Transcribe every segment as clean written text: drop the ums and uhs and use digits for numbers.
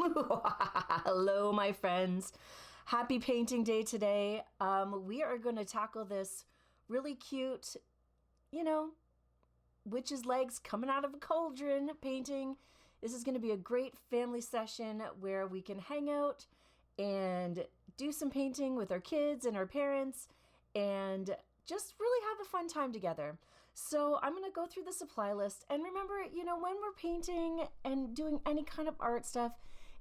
Hello, my friends. Happy painting day today. We are going to tackle this really cute, witch's legs coming out of a cauldron painting. This is going to be a great family session where we can hang out and do some painting with our kids and our parents and just really have a fun time together. So I'm going to go through the supply list. And remember, when we're painting and doing any kind of art stuff,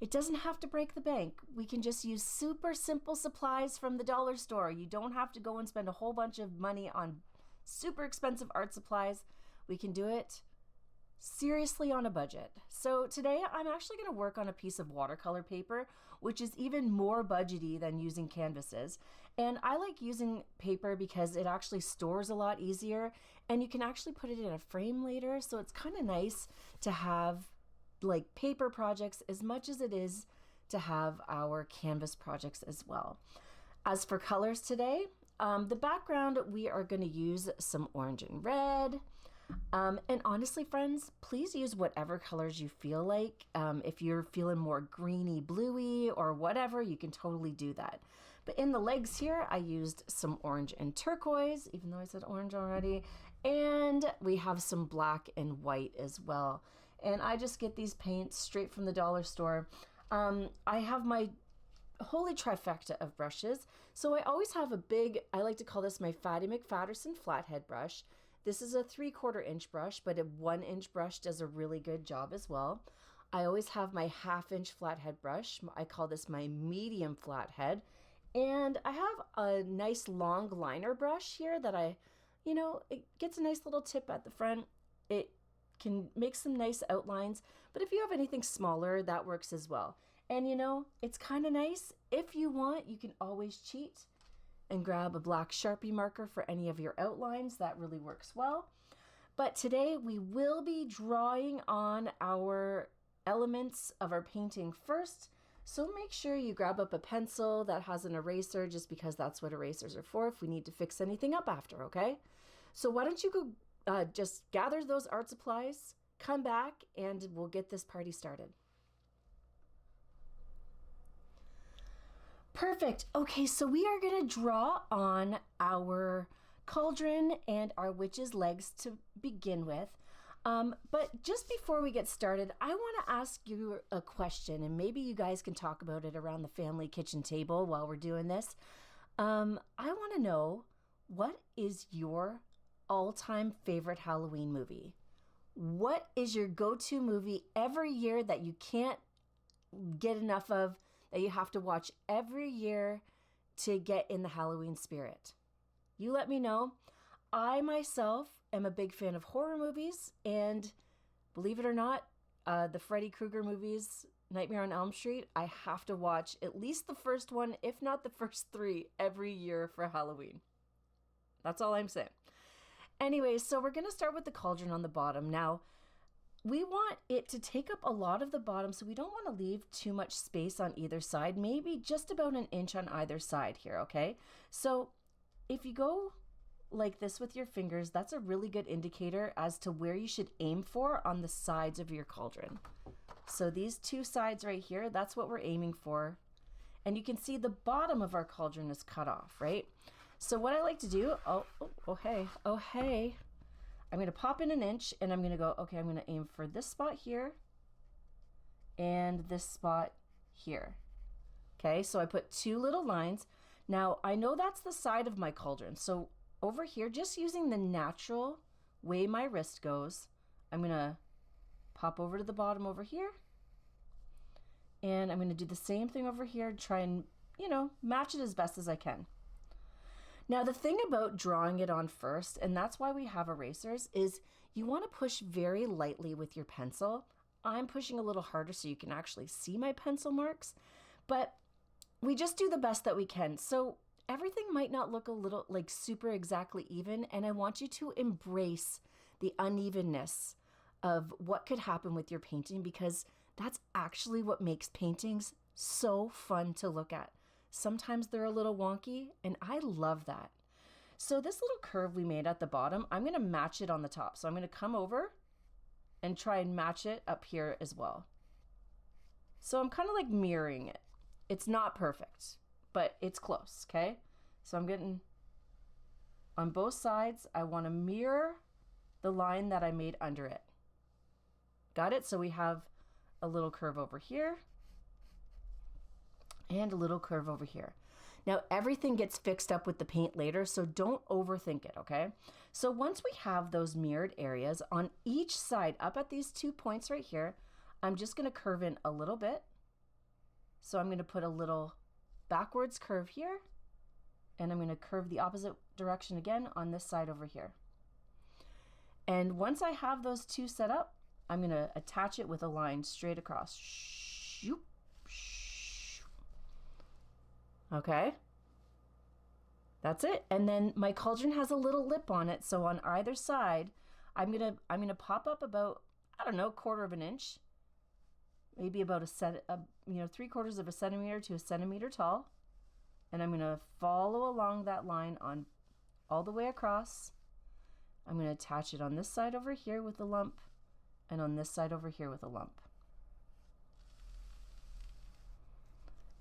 it doesn't have to break the bank. We can just use super simple supplies from the dollar store. You don't have to go and spend a whole bunch of money on super expensive art supplies. We can do it seriously on a budget. So today I'm actually going to work on a piece of watercolor paper, which is even more budgety than using canvases. And I like using paper because it actually stores a lot easier and you can actually put it in a frame later. So it's kind of nice to have like paper projects as much as it is to have our canvas projects as well. As for colors today, the background, we are going to use some orange and red. And honestly, friends, please use whatever colors you feel like. If you're feeling more greeny, bluey, or whatever, you can totally do that. But in the legs here, I used some orange and turquoise, even though I said orange already. And we have some black and white as well. And I just get these paints straight from the dollar store. I have my holy trifecta of brushes. So I always have a big, I like to call this my Fatty McFatterson flathead brush. This is a 3/4 inch brush, but a 1 inch brush does a really good job as well. I always have my 1/2 inch flathead brush. I call this my medium flathead. And I have a nice long liner brush here that it gets a nice little tip at the front. It can make some nice outlines, but if you have anything smaller, that works as well. And it's kind of nice. If you want, you can always cheat and grab a black Sharpie marker for any of your outlines. That really works well. But today we will be drawing on our elements of our painting first. So make sure you grab up a pencil that has an eraser, just because that's what erasers are for if we need to fix anything up after, okay? So why don't you go just gather those art supplies, come back, and we'll get this party started. Perfect. Okay, so we are going to draw on our cauldron and our witch's legs to begin with. But just before we get started, I want to ask you a question, and maybe you guys can talk about it around the family kitchen table while we're doing this. I want to know, what is your all-time favorite Halloween movie? What is your go-to movie every year that you can't get enough of, that you have to watch every year to get in the Halloween spirit? You let me know. I myself am a big fan of horror movies, and believe it or not, the Freddy Krueger movies, Nightmare on Elm Street, I have to watch at least the first one, if not the first 3, every year for Halloween. That's all I'm saying. Anyway, so we're going to start with the cauldron on the bottom. Now, we want it to take up a lot of the bottom, so we don't want to leave too much space on either side, maybe just about an inch on either side here, okay? So if you go like this with your fingers, that's a really good indicator as to where you should aim for on the sides of your cauldron. So these 2 sides right here, that's what we're aiming for. And you can see the bottom of our cauldron is cut off, right? So what I like to do, oh hey. I'm going to pop in an inch and I'm going to go, okay, I'm going to aim for this spot here and this spot here. Okay, so I put 2 little lines. Now, I know that's the side of my cauldron. So over here, just using the natural way my wrist goes, I'm going to pop over to the bottom over here. And I'm going to do the same thing over here, try and, match it as best as I can. Now, the thing about drawing it on first, and that's why we have erasers, is you want to push very lightly with your pencil. I'm pushing a little harder so you can actually see my pencil marks, but we just do the best that we can. So everything might not look a little like super exactly even, and I want you to embrace the unevenness of what could happen with your painting, because that's actually what makes paintings so fun to look at. Sometimes they're a little wonky, and I love that. So this little curve we made at the bottom, I'm going to match it on the top. So I'm going to come over and try and match it up here as well. So I'm kind of like mirroring it. It's not perfect, but it's close, okay? So I'm getting on both sides, I want to mirror the line that I made under it. Got it? So we have a little curve over here and a little curve over here. Now everything gets fixed up with the paint later, so don't overthink it, okay? So once we have those mirrored areas on each side, up at these 2 points right here, I'm just gonna curve in a little bit. So I'm gonna put a little backwards curve here, and I'm gonna curve the opposite direction again on this side over here. And once I have those two set up, I'm gonna attach it with a line straight across. Okay, that's it. And then my cauldron has a little lip on it, so on either side, I'm gonna pop up about, I don't know, 1/4 of an inch, maybe about a 3/4 of a centimeter to a centimeter tall, and I'm gonna follow along that line on all the way across. I'm gonna attach it on this side over here with a lump, and on this side over here with a lump.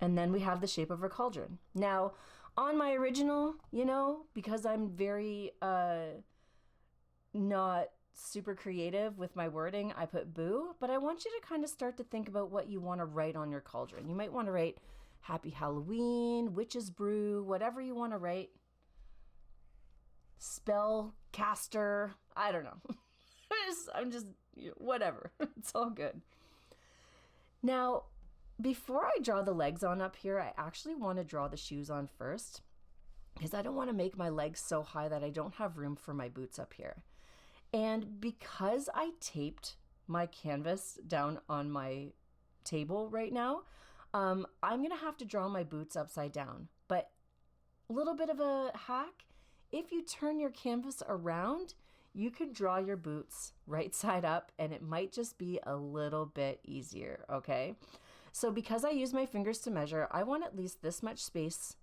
And then we have the shape of our cauldron. Now, on my original, because I'm very not super creative with my wording, I put boo, but I want you to kind of start to think about what you want to write on your cauldron. You might want to write Happy Halloween, Witches Brew, whatever you want to write. Spell caster, I don't know. I'm just whatever. It's all good. Now, before I draw the legs on up here, I actually want to draw the shoes on first, because I don't want to make my legs so high that I don't have room for my boots up here. And because I taped my canvas down on my table right now, I'm going to have to draw my boots upside down. But a little bit of a hack, if you turn your canvas around, you can draw your boots right side up, and it might just be a little bit easier, okay? So because I use my fingers to measure, I want at least this much space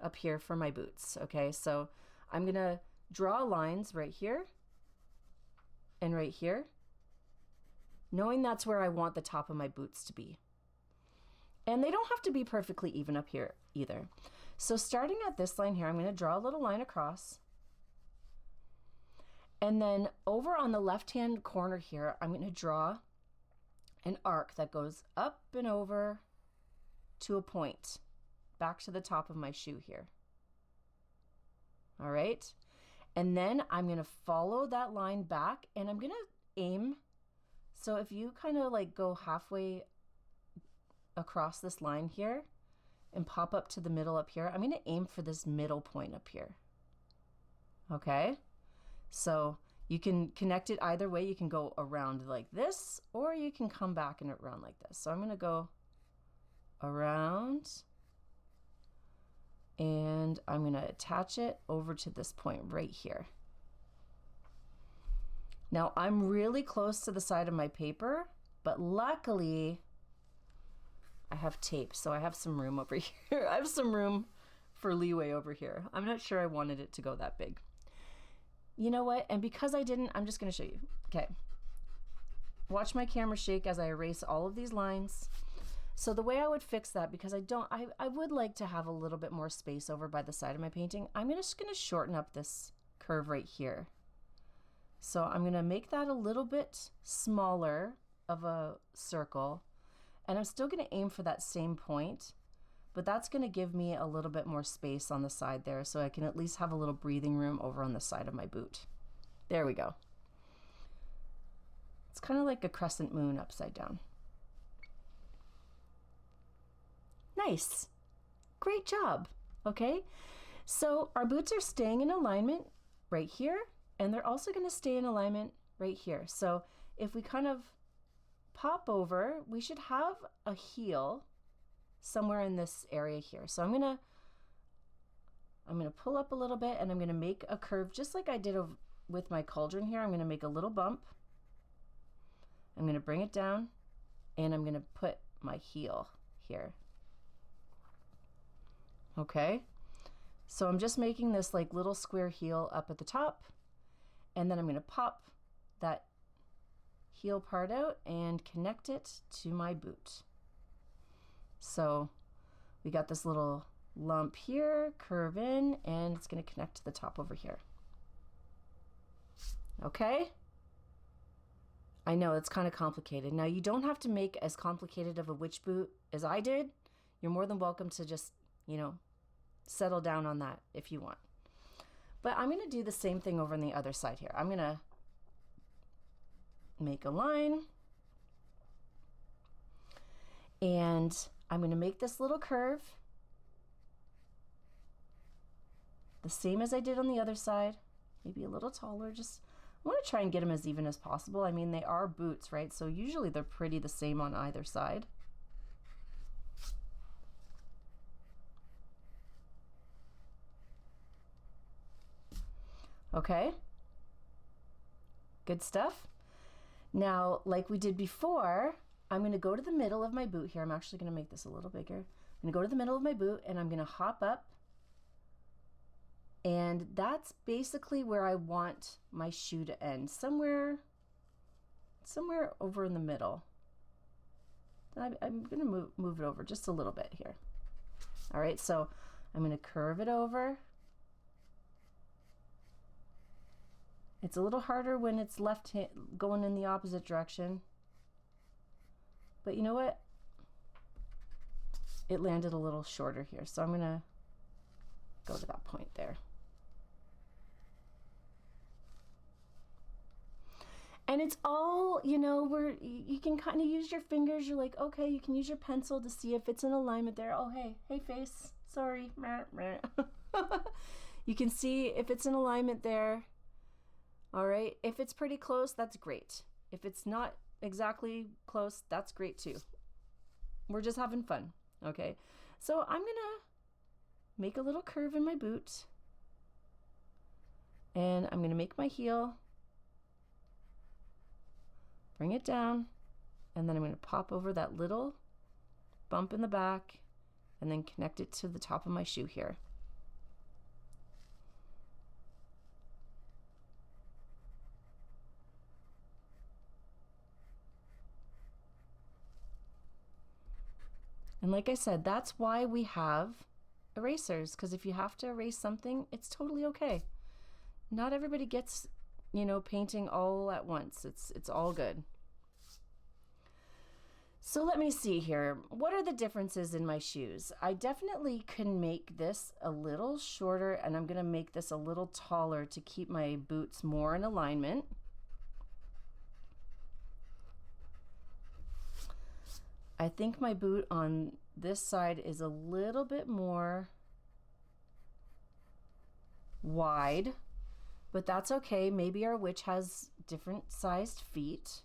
up here for my boots, okay? So I'm gonna draw lines right here and right here, knowing that's where I want the top of my boots to be. And they don't have to be perfectly even up here either. So starting at this line here, I'm gonna draw a little line across. And then over on the left-hand corner here, I'm gonna draw an arc that goes up and over to a point, back to the top of my shoe here. All right. And then I'm going to follow that line back, and I'm going to aim. So if you kind of like go halfway across this line here and pop up to the middle up here, I'm going to aim for this middle point up here. Okay. So you can connect it either way. You can go around like this, or you can come back and around like this. So I'm going to go around, and I'm going to attach it over to this point right here. Now I'm really close to the side of my paper, but luckily I have tape, so I have some room over here. I have some room for leeway over here. I'm not sure I wanted it to go that big. You know what? And because I didn't, I'm just going to show you. Okay. Watch my camera shake as I erase all of these lines. So the way I would fix that, because I would like to have a little bit more space over by the side of my painting, I'm just going to shorten up this curve right here. So I'm going to make that a little bit smaller of a circle, and I'm still going to aim for that same point, but that's going to give me a little bit more space on the side there, so I can at least have a little breathing room over on the side of my boot. There we go. It's kind of like a crescent moon upside down. Nice. Great job. Okay, so our boots are staying in alignment right here, and they're also going to stay in alignment right here. So if we kind of pop over, we should have a heel somewhere in this area here. So I'm gonna pull up a little bit, and I'm gonna make a curve just like I did with my cauldron here. I'm gonna make a little bump. I'm gonna bring it down, and I'm gonna put my heel here. Okay, so I'm just making this like little square heel up at the top, and then I'm gonna pop that heel part out and connect it to my boot. So we got this little lump here, curve in, and it's going to connect to the top over here. Okay? I know it's kind of complicated. Now you don't have to make as complicated of a witch boot as I did. You're more than welcome to just, you know, settle down on that if you want. But I'm going to do the same thing over on the other side here. I'm going to make a line, and I'm going to make this little curve the same as I did on the other side, maybe a little taller. Just I want to try and get them as even as possible. I mean, they are boots, right? So usually they're pretty the same on either side. Okay, good stuff. Now, like we did before, I'm going to go to the middle of my boot here. I'm actually going to make this a little bigger. I'm going to go to the middle of my boot, and I'm going to hop up. And that's basically where I want my shoe to end, somewhere over in the middle. I'm going to move it over just a little bit here. All right, so I'm going to curve it over. It's a little harder when it's left hand going in the opposite direction. But you know what? It landed a little shorter here, so I'm going to go to that point there. And it's all, you know, where you can kind of use your fingers. You're like, okay, you can use your pencil to see if it's in alignment there. Oh, hey face, sorry. You can see if it's in alignment there. All right, if it's pretty close, that's great. If it's not exactly close, that's great too. We're just having fun, okay? So I'm gonna make a little curve in my boot, and I'm gonna make my heel, bring it down, and then I'm gonna pop over that little bump in the back and then connect it to the top of my shoe here. And like I said, that's why we have erasers, because if you have to erase something, it's totally okay. Not everybody gets, you know, painting all at once. It's all good. So let me see here. What are the differences in my shoes? I definitely can make this a little shorter, and I'm going to make this a little taller to keep my boots more in alignment. I think my boot on this side is a little bit more wide, but that's okay. Maybe our witch has different sized feet.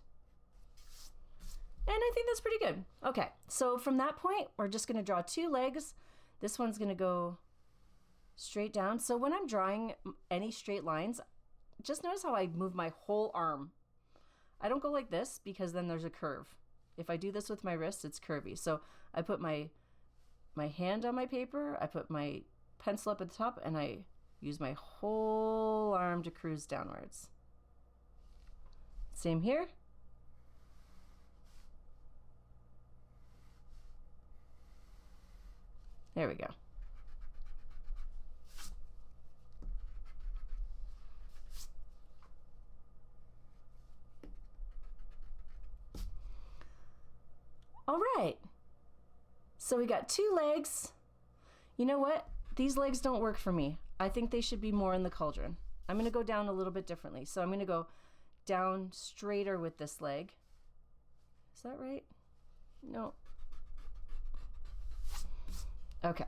And I think that's pretty good. Okay, so from that point, we're just gonna draw two legs. This one's gonna go straight down. So when I'm drawing any straight lines, just notice how I move my whole arm. I don't go like this because then there's a curve. If I do this with my wrist, it's curvy. So I put my hand on my paper, I put my pencil up at the top, and I use my whole arm to cruise downwards. Same here. There we go. All right, so we got two legs. You know what? These legs don't work for me. I think they should be more in the cauldron. I'm gonna go down a little bit differently. So I'm gonna go down straighter with this leg. Is that right? No. Okay.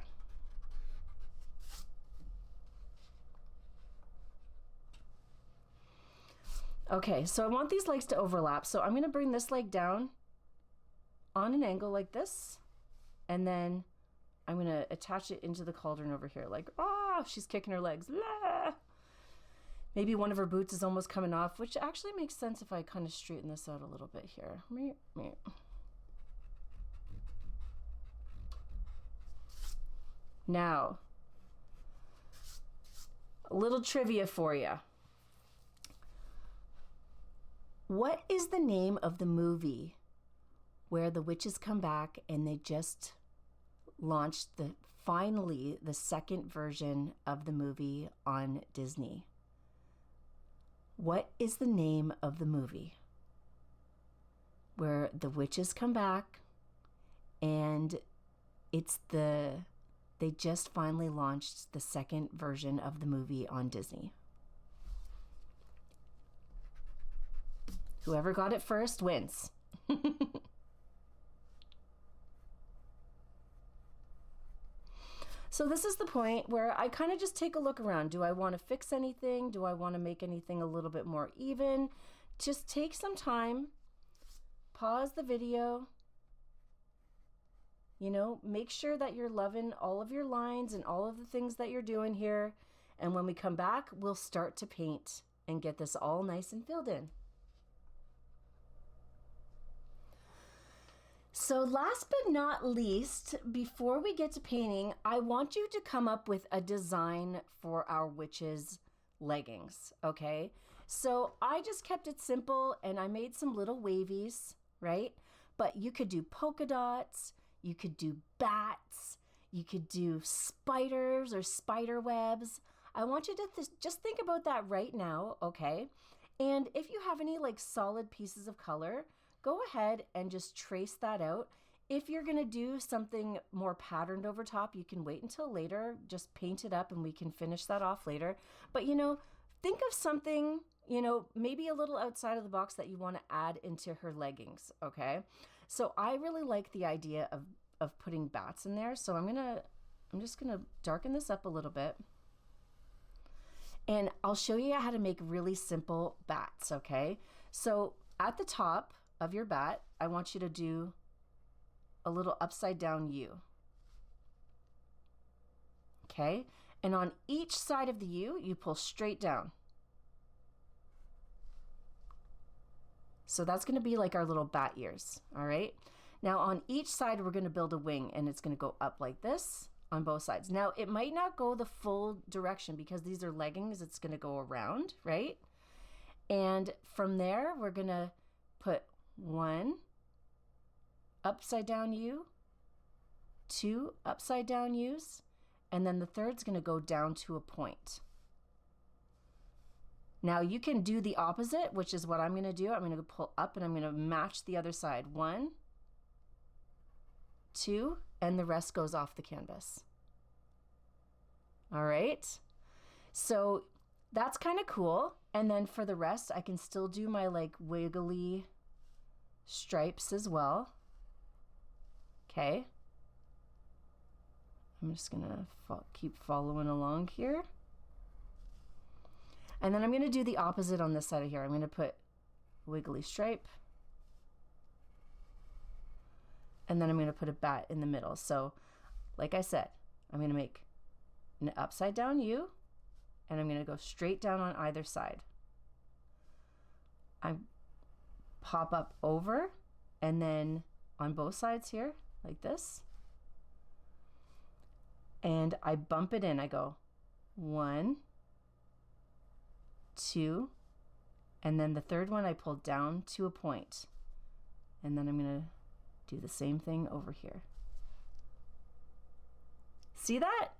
Okay, so I want these legs to overlap. So I'm gonna bring this leg down on an angle like this, and then I'm gonna attach it into the cauldron over here, like, oh, she's kicking her legs. Blah. Maybe one of her boots is almost coming off, which actually makes sense if I kind of straighten this out a little bit here. Now, a little trivia for you. What is the name of the movie where the witches come back and they just launched finally the second version of the movie on Disney. What is the name of the movie where the witches come back and they just finally launched the second version of the movie on Disney? Whoever got it first wins. So this is the point where I kind of just take a look around. Do I want to fix anything? Do I want to make anything a little bit more even? Just take some time, pause the video, make sure that you're loving all of your lines and all of the things that you're doing here. And when we come back, we'll start to paint and get this all nice and filled in. So last but not least, before we get to painting, I want you to come up with a design for our witches leggings, okay? So I just kept it simple and I made some little wavies, right? But you could do polka dots, you could do bats, you could do spiders or spider webs. I want you to just think about that right now, okay? And if you have any like solid pieces of color, go ahead and just trace that out. If you're going to do something more patterned over top, you can wait until later, just paint it up and we can finish that off later. But think of something, maybe a little outside of the box that you want to add into her leggings, okay? So I really like the idea of putting bats in there. So I'm just going to darken this up a little bit. And I'll show you how to make really simple bats, okay? So at the top of your bat, I want you to do a little upside down U. Okay? And on each side of the U, you pull straight down. So that's going to be like our little bat ears, all right? Now on each side, we're going to build a wing and it's going to go up like this on both sides. Now it might not go the full direction because these are leggings. It's going to go around, right? And from there, we're going to put 1 upside down U, 2 upside down U's, and then the third's going to go down to a point. Now you can do the opposite, which is what I'm going to do. I'm going to pull up and I'm going to match the other side. 1, 2, and the rest goes off the canvas. All right. So that's kind of cool. And then for the rest, I can still do my like wiggly stripes as well. Okay. I'm just gonna keep following along here. And then I'm gonna do the opposite on this side of here. I'm gonna put wiggly stripe. And then I'm gonna put a bat in the middle. So like I said, I'm gonna make an upside down U and I'm gonna go straight down on either side. I pop up over and then on both sides here like this. And I bump it in. I go 1, 2, and then the third one I pull down to a point. And then I'm going to do the same thing over here. See that?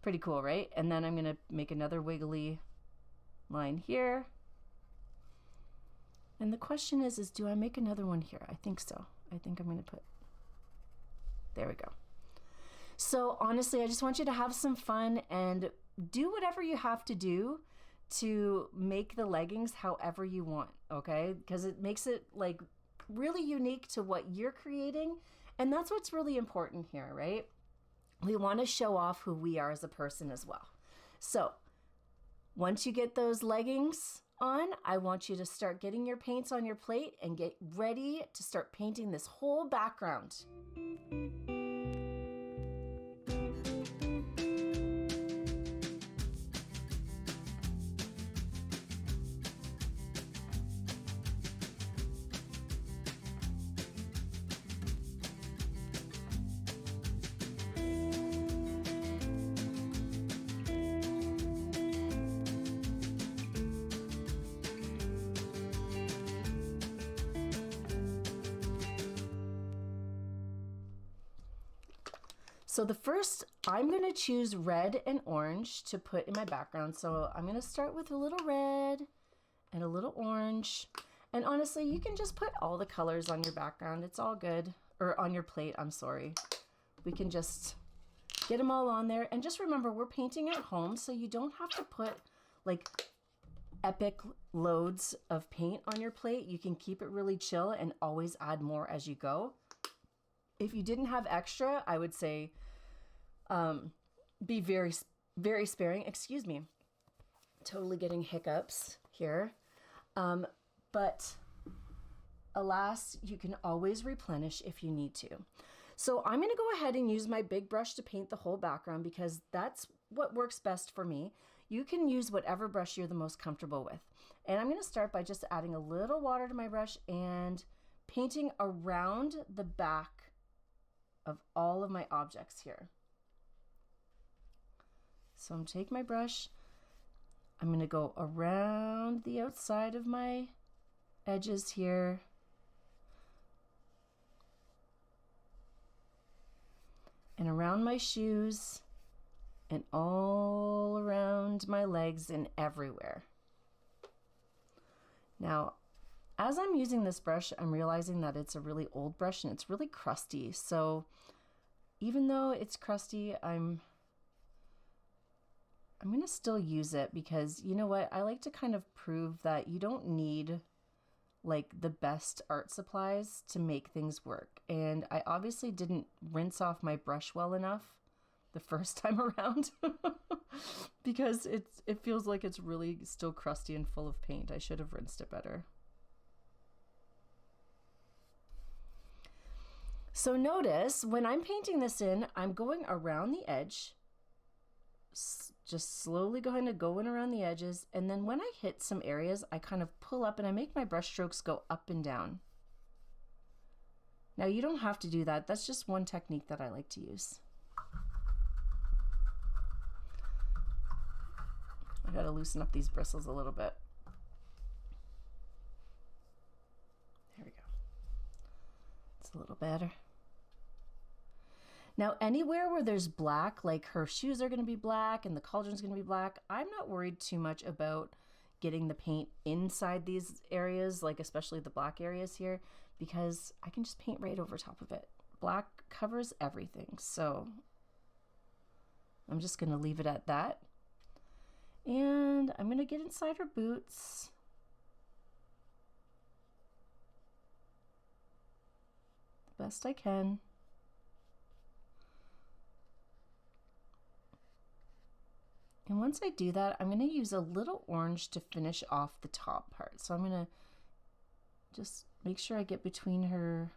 Pretty cool, right? And then I'm going to make another wiggly line here. And the question is do I make another one here? I think so. I think I'm going to put, there we go. So honestly, I just want you to have some fun and do whatever you have to do to make the leggings however you want, okay? Because it makes it like really unique to what you're creating. And that's what's really important here, right? We want to show off who we are as a person as well. So once you get those leggings on, I want you to start getting your paints on your plate and get ready to start painting this whole background. So the first, I'm going to choose red and orange to put in my background. So I'm going to start with a little red and a little orange. And honestly, you can just put all the colors on your background. It's all good. Or on your plate, I'm sorry. We can just get them all on there. And just remember, we're painting at home, so you don't have to put like epic loads of paint on your plate. You can keep it really chill and always add more as you go. If you didn't have extra, I would say be very, very sparing. Excuse me. Totally getting hiccups here. But alas, you can always replenish if you need to. So I'm going to go ahead and use my big brush to paint the whole background because that's what works best for me. You can use whatever brush you're the most comfortable with. And I'm going to start by just adding a little water to my brush and painting around the back of all of my objects here. So I'm taking my brush. I'm going to go around the outside of my edges here. And around my shoes and all around my legs and everywhere. Now, as I'm using this brush, I'm realizing that it's a really old brush and it's really crusty. So even though it's crusty, I'm going to still use it because you know what? I like to kind of prove that you don't need like the best art supplies to make things work. And I obviously didn't rinse off my brush well enough the first time around because it feels like it's really still crusty and full of paint. I should have rinsed it better. So notice when I'm painting this in, I'm going around the edge, just slowly going around the edges. And then when I hit some areas, I kind of pull up and I make my brush strokes go up and down. Now you don't have to do that. That's just one technique that I like to use. I gotta loosen up these bristles a little bit. There we go. It's a little better. Now, anywhere where there's black, like her shoes are going to be black and the cauldron's going to be black, I'm not worried too much about getting the paint inside these areas, like especially the black areas here, because I can just paint right over top of it. Black covers everything, so I'm just going to leave it at that. And I'm going to get inside her boots. The best I can. And once I do that, I'm going to use a little orange to finish off the top part. So I'm going to just make sure I get between her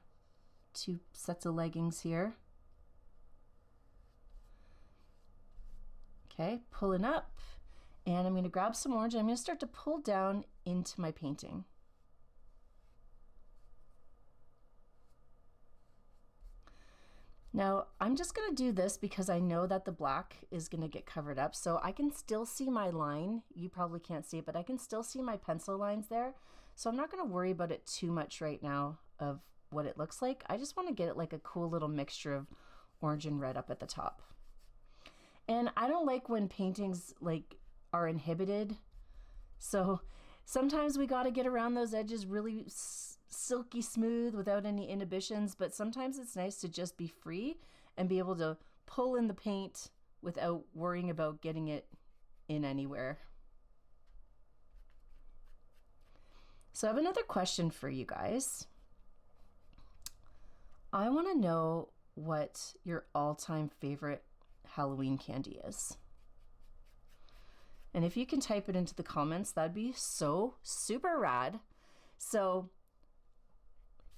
two sets of leggings here. Okay, pulling up. And I'm going to grab some orange and I'm going to start to pull down into my painting. Now, I'm just going to do this because I know that the black is going to get covered up, so I can still see my line. You probably can't see it, but I can still see my pencil lines there. So I'm not going to worry about it too much right now of what it looks like. I just want to get it like a cool little mixture of orange and red up at the top. And I don't like when paintings like are inhibited. So sometimes we got to get around those edges really silky smooth without any inhibitions, but sometimes it's nice to just be free and be able to pull in the paint without worrying about getting it in anywhere. So I have another question for you guys. I want to know what your all-time favorite Halloween candy is. And if you can type it into the comments, that'd be so super rad. So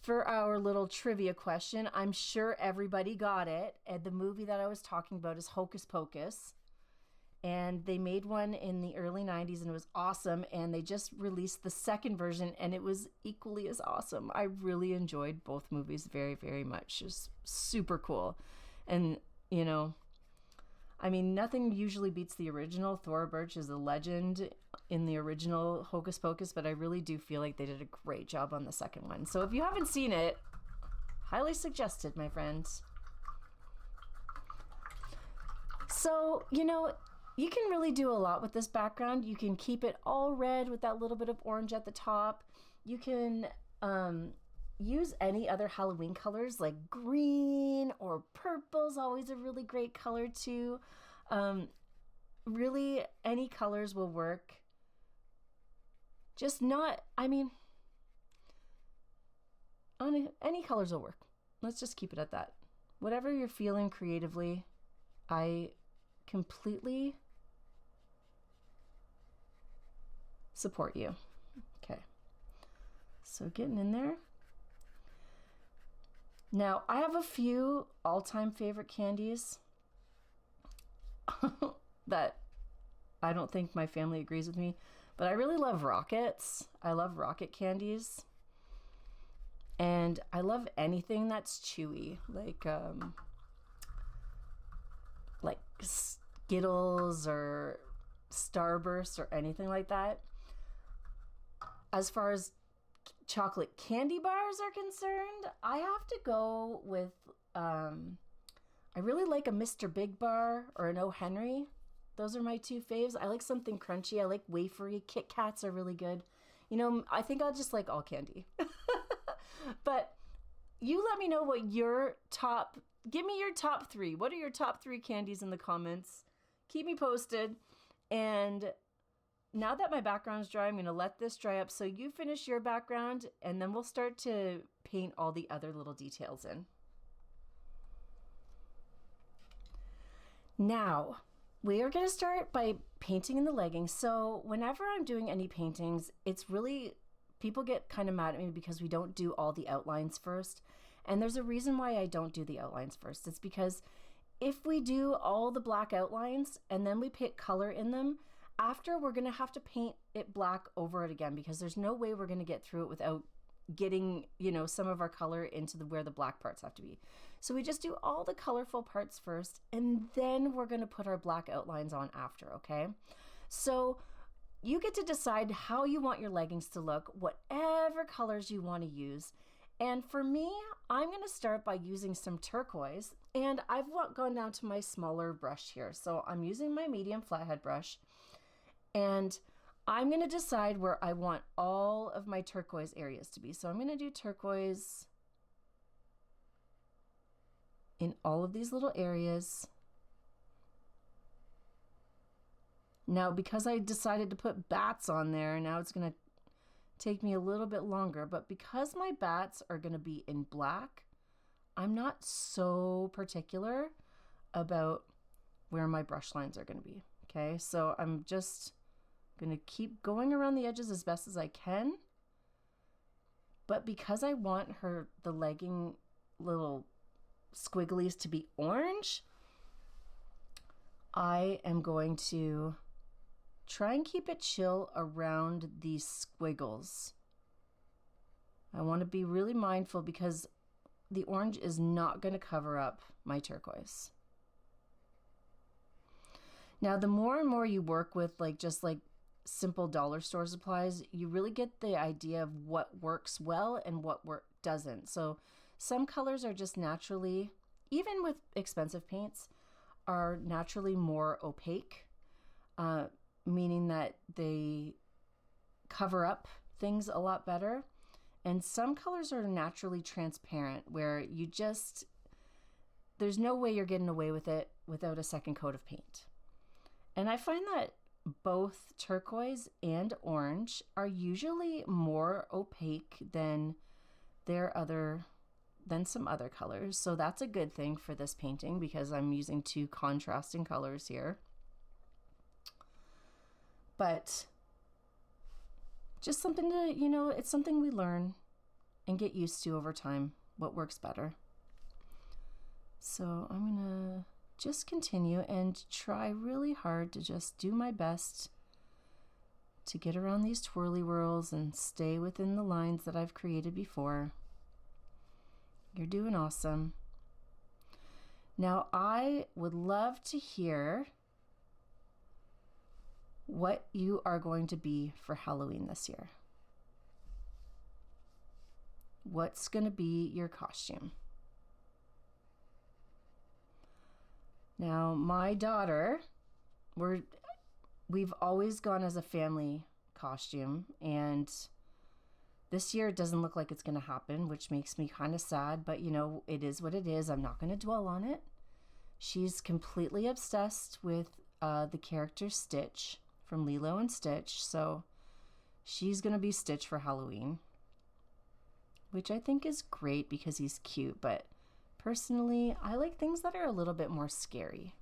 for our little trivia question, I'm sure everybody got it. And the movie that I was talking about is Hocus Pocus. And they made one in the early 90s and it was awesome. And they just released the second version and it was equally as awesome. I really enjoyed both movies very, very much. It was super cool. And, you know, I mean, nothing usually beats the original. Thora Birch is a legend in the original Hocus Pocus, but I really do feel like they did a great job on the second one. So if you haven't seen it, highly suggested, my friends. So, you can really do a lot with this background. You can keep it all red with that little bit of orange at the top. You can use any other Halloween colors like green or purple is always a really great color too. Really, any colors will work. Just not, any colors will work. Let's just keep it at that. Whatever you're feeling creatively, I completely support you. Okay, so getting in there. Now, I have a few all-time favorite candies that I don't think my family agrees with me, but I really love rockets. I love rocket candies. And I love anything that's chewy, like Skittles or Starburst or anything like that. As far as chocolate candy bars are concerned, I have to go with, I really like a Mr. Big Bar or an O. Henry. Those are my two faves. I like something crunchy. I like wafery. Kit Kats are really good. I think I'll just like all candy. But you let me know what give me your top 3. What are your top 3 candies in the comments? Keep me posted. And now that my background's dry, I'm going to let this dry up so you finish your background, and then we'll start to paint all the other little details in. Now, we are going to start by painting in the leggings. So whenever I'm doing any paintings, it's really, people get kind of mad at me because we don't do all the outlines first. And there's a reason why I don't do the outlines first. It's because if we do all the black outlines and then we pick color in them, after we're going to have to paint it black over it again, because there's no way we're going to get through it without getting, some of our color into where the black parts have to be. So we just do all the colorful parts first, and then we're going to put our black outlines on after, okay? So you get to decide how you want your leggings to look, whatever colors you want to use. And for me, I'm going to start by using some turquoise, and I've gone down to my smaller brush here. So I'm using my medium flathead brush, and I'm going to decide where I want all of my turquoise areas to be. So I'm going to do turquoise in all of these little areas. Now, because I decided to put bats on there, now it's going to take me a little bit longer, but because my bats are going to be in black, I'm not so particular about where my brush lines are going to be. Okay, so I'm just going to keep going around the edges as best as I can. But because I want the legging little squigglies to be orange, I am going to try and keep it chill around these squiggles. I want to be really mindful because the orange is not going to cover up my turquoise. Now, the more and more you work with just simple dollar store supplies, you really get the idea of what works well and what doesn't. So some colors are just naturally, even with expensive paints, are naturally more opaque, meaning that they cover up things a lot better. And some colors are naturally transparent, where there's no way you're getting away with it without a second coat of paint. And I find that both turquoise and orange are usually more opaque than some other colors. So that's a good thing for this painting because I'm using 2 contrasting colors here. But just something to, it's something we learn and get used to over time, what works better. So I'm going to just continue and try really hard to just do my best to get around these twirly whirls and stay within the lines that I've created before. You're doing awesome. Now, I would love to hear what you are going to be for Halloween this year. What's going to be your costume? Now, my daughter, we've always gone as a family costume, and this year it doesn't look like it's going to happen, which makes me kind of sad, but you know, it is what it is. I'm not going to dwell on it. She's completely obsessed with the character Stitch from Lilo and Stitch, so she's going to be Stitch for Halloween, which I think is great because he's cute, but personally, I like things that are a little bit more scary.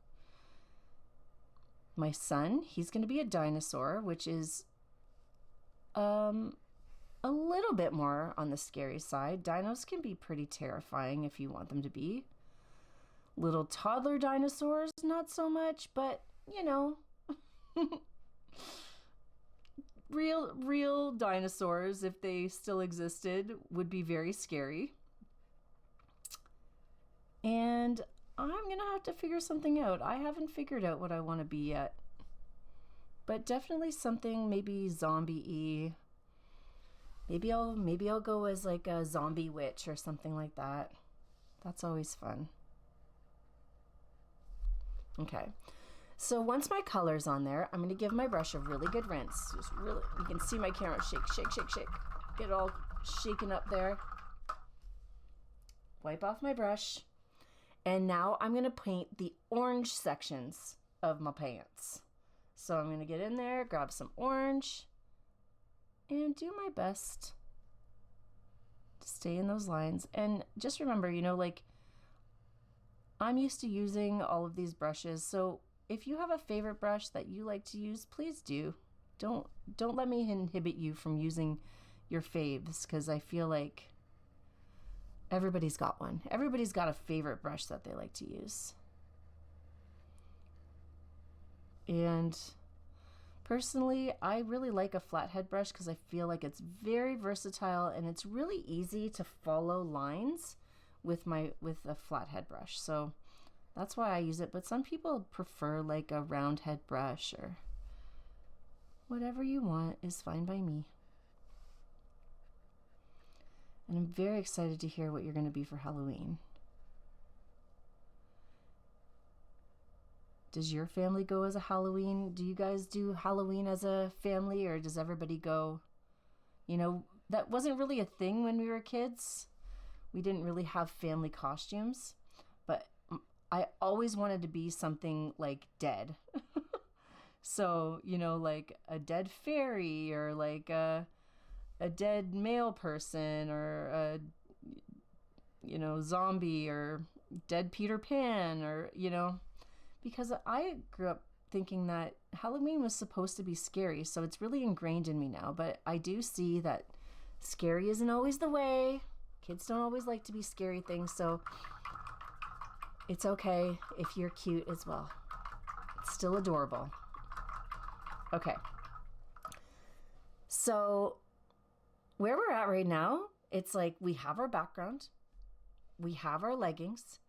My son, he's going to be a dinosaur, which is a little bit more on the scary side. Dinos can be pretty terrifying if you want them to be. Little toddler dinosaurs, not so much, but you know, real dinosaurs, if they still existed, would be very scary. And I'm gonna have to figure something out. I haven't figured out what I want to be yet, but definitely something maybe zombie-y. Maybe I'll go as like a zombie witch or something like that. That's always fun. Okay, so once my color's on there, I'm gonna give my brush a really good rinse. Just really, you can see my camera shake, shake, shake, shake. Get it all shaken up there. Wipe off my brush. And now I'm gonna paint the orange sections of my pants. So I'm gonna get in there, grab some orange, and do my best to stay in those lines. And just remember, you know, like, I'm used to using all of these brushes, so if you have a favorite brush that you like to use, please do. Don't let me inhibit you from using your faves, because I feel like everybody's got one. Everybody's got a favorite brush that they like to use. And personally, I really like a flathead brush because I feel like it's very versatile and it's really easy to follow lines with a flathead brush. So that's why I use it, but some people prefer like a round head brush, or whatever you want is fine by me. And I'm very excited to hear what you're going to be for Halloween. Does your family go as a Halloween? Do you guys do Halloween as a family, or does everybody go? You know, that wasn't really a thing when we were kids. We didn't really have family costumes, but I always wanted to be something like dead. So, you know, like a dead fairy, or like a dead male person, or a, you know, zombie, or dead Peter Pan, or, you know, because I grew up thinking that Halloween was supposed to be scary, so it's really ingrained in me now. But I do see that scary isn't always the way. Kids don't always like to be scary things, so it's okay if you're cute as well. It's still adorable. Okay. So where we're at right now, it's like we have our background, we have our leggings,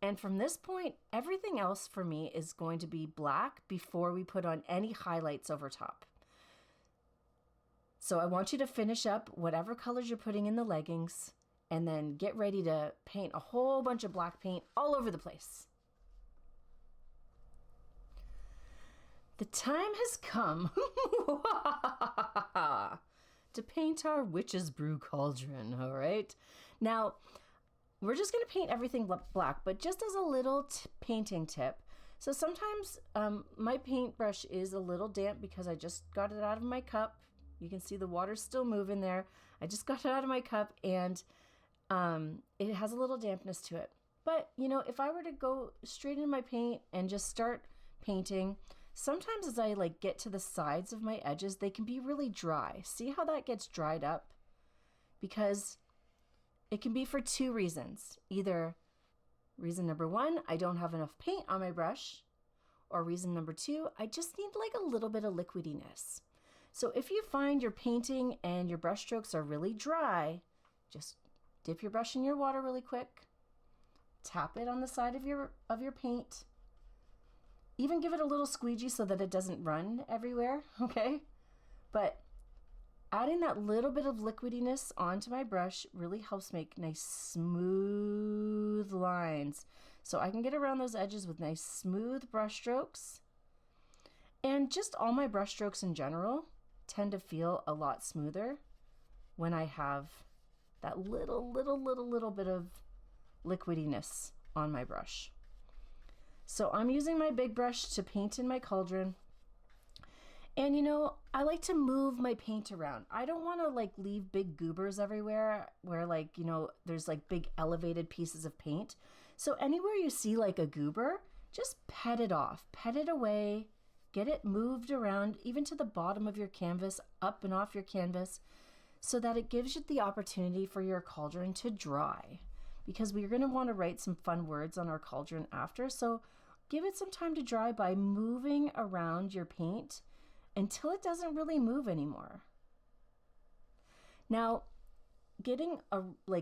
and from this point, everything else for me is going to be black before we put on any highlights over top. So I want you to finish up whatever colors you're putting in the leggings, and then get ready to paint a whole bunch of black paint all over the place. The time has come to paint our Witches Brew cauldron, all right? Now, we're just going to paint everything black, but just as a little painting tip. So sometimes my paintbrush is a little damp because I just got it out of my cup. You can see the water's still moving there. I just got it out of my cup, and it has a little dampness to it. But, you know, if I were to go straight into my paint and just start painting, sometimes as I like get to the sides of my edges, they can be really dry. See how that gets dried up? Because it can be for two reasons. Either reason number one, I don't have enough paint on my brush, or reason number two, I just need like a little bit of liquidiness. So if you find your painting and your brush strokes are really dry, just dip your brush in your water really quick, tap it on the side of your paint, even give it a little squeegee so that it doesn't run everywhere, okay? But adding that little bit of liquidiness onto my brush really helps make nice smooth lines. So I can get around those edges with nice smooth brush strokes. And just all my brush strokes in general tend to feel a lot smoother when I have that little bit of liquidiness on my brush. So I'm using my big brush to paint in my cauldron. And you know, I like to move my paint around. I don't want to like leave big goobers everywhere where like, you know, there's like big elevated pieces of paint. So anywhere you see like a goober, just pet it off, pet it away, get it moved around even to the bottom of your canvas, up and off your canvas, so that it gives you the opportunity for your cauldron to dry, because we're going to want to write some fun words on our cauldron after. So give it some time to dry by moving around your paint until it doesn't really move anymore. Now,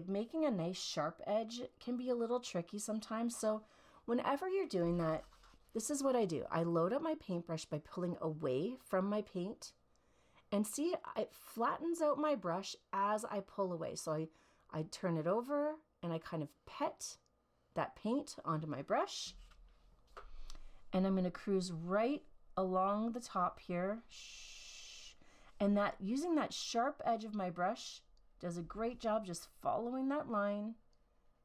making a nice sharp edge can be a little tricky sometimes. So whenever you're doing that, this is what I do. I load up my paintbrush by pulling away from my paint, and see, it flattens out my brush as I pull away. So I turn it over and I kind of pet that paint onto my brush, and I'm going to cruise right along the top here. And that using that sharp edge of my brush does a great job just following that line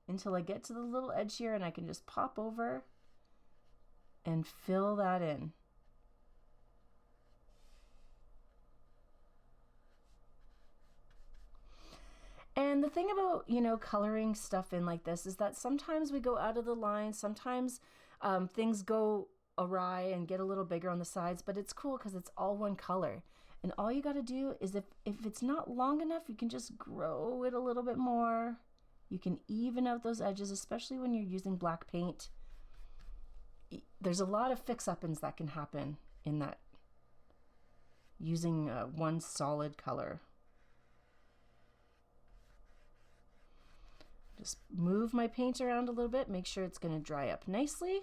until I get to the little edge here, and I can just pop over and fill that in. And the thing about, you know, coloring stuff in like this is that sometimes we go out of the line, sometimes things go awry and get a little bigger on the sides, but it's cool because it's all one color. And all you got to do is if it's not long enough, you can just grow it a little bit more. You can even out those edges, especially when you're using black paint. There's a lot of fix-up-ins that can happen in that, using one solid color. Just move my paint around a little bit, make sure it's going to dry up nicely.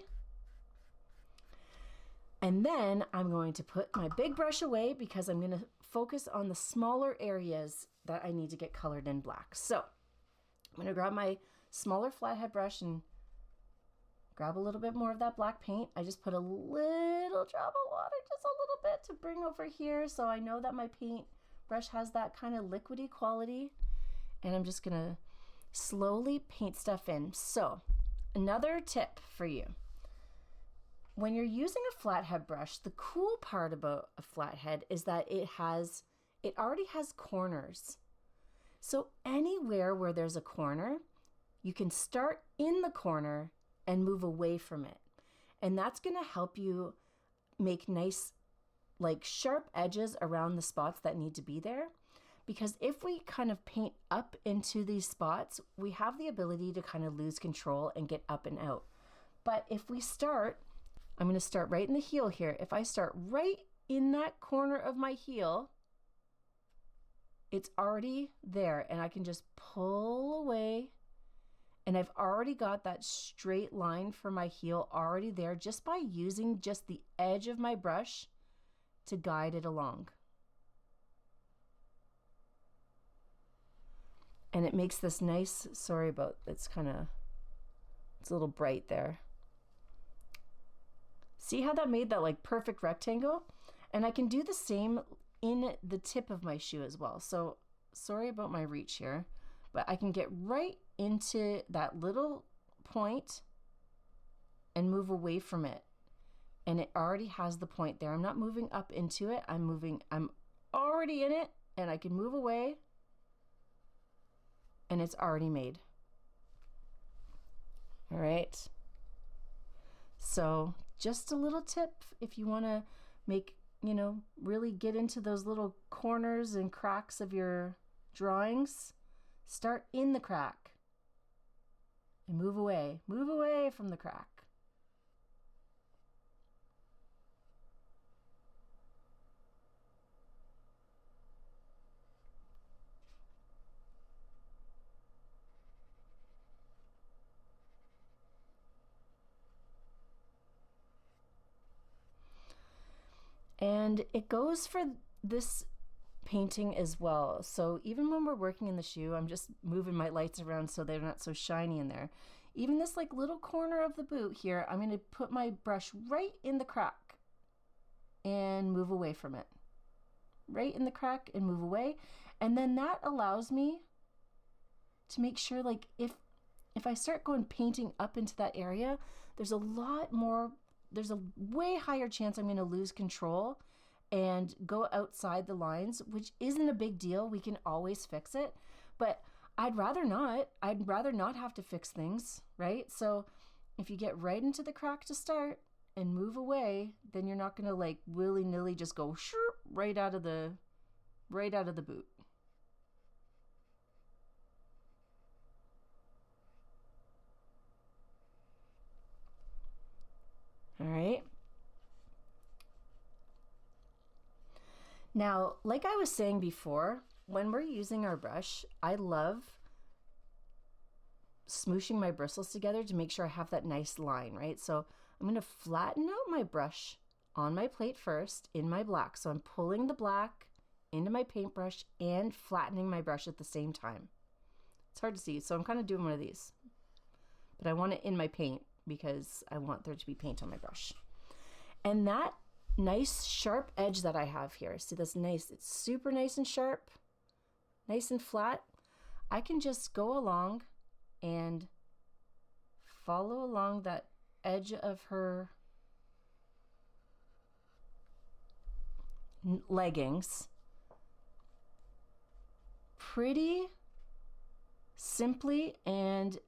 And then I'm going to put my big brush away because I'm going to focus on the smaller areas that I need to get colored in black. So I'm going to grab my smaller flathead brush and grab a little bit more of that black paint. I just put a little drop of water, just a little bit, to bring over here so I know that my paint brush has that kind of liquidy quality. And I'm just going to slowly paint stuff in. So another tip for you. When you're using a flathead brush, the cool part about a flathead is that it already has corners. So anywhere where there's a corner, you can start in the corner and move away from it. And that's going to help you make nice, like sharp edges around the spots that need to be there. Because if we kind of paint up into these spots, we have the ability to kind of lose control and get up and out. But if we start, I'm going to start right in the heel here. If I start right in that corner of my heel, it's already there, and I can just pull away, and I've already got that straight line for my heel already there just by using just the edge of my brush to guide it along. And it makes this nice, sorry about, it's a little bright there. See how that made that like perfect rectangle? And I can do the same in the tip of my shoe as well. So sorry about my reach here, but I can get right into that little point and move away from it. And it already has the point there. I'm not moving up into it. I'm already in it, and I can move away, and it's already made. All right. So just a little tip if you want to make, really get into those little corners and cracks of your drawings. Start in the crack and move away from the crack. And it goes for this painting as well. So even when we're working in the shoe, I'm just moving my lights around so they're not so shiny in there. even this like little corner of the boot here, I'm going to put my brush right in the crack and move away from it. Right in the crack and move away. And then that allows me to make sure, like, if I start going painting up into that area, there's a way higher chance I'm going to lose control and go outside the lines, which isn't a big deal. We can always fix it, but I'd rather not. I'd rather not have to fix things, right? So if you get right into the crack to start and move away, then you're not going to like willy-nilly just go right out of the boot. All right. Now, like I was saying before, when we're using our brush, I love smooshing my bristles together to make sure I have that nice line, right? So I'm going to flatten out my brush on my plate first in my black. So I'm pulling the black into my paintbrush and flattening my brush at the same time. It's hard to see, so I'm kind of doing one of these. But I want it in my paint because I want there to be paint on my brush. And that nice sharp edge that I have here, see this nice, it's super nice and sharp, nice and flat. I can just go along and follow along that edge of her leggings pretty simply. And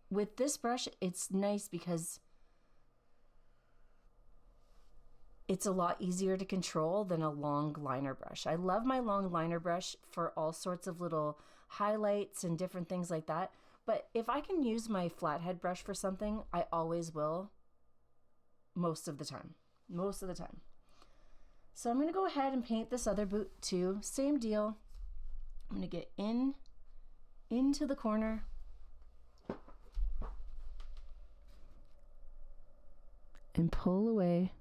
with this brush, it's nice because it's a lot easier to control than a long liner brush. I love my long liner brush for all sorts of little highlights and different things like that. But if I can use my flathead brush for something, I always will, most of the time. So I'm going to go ahead and paint this other boot too. Same deal. I'm going to get into the corner. And pull away.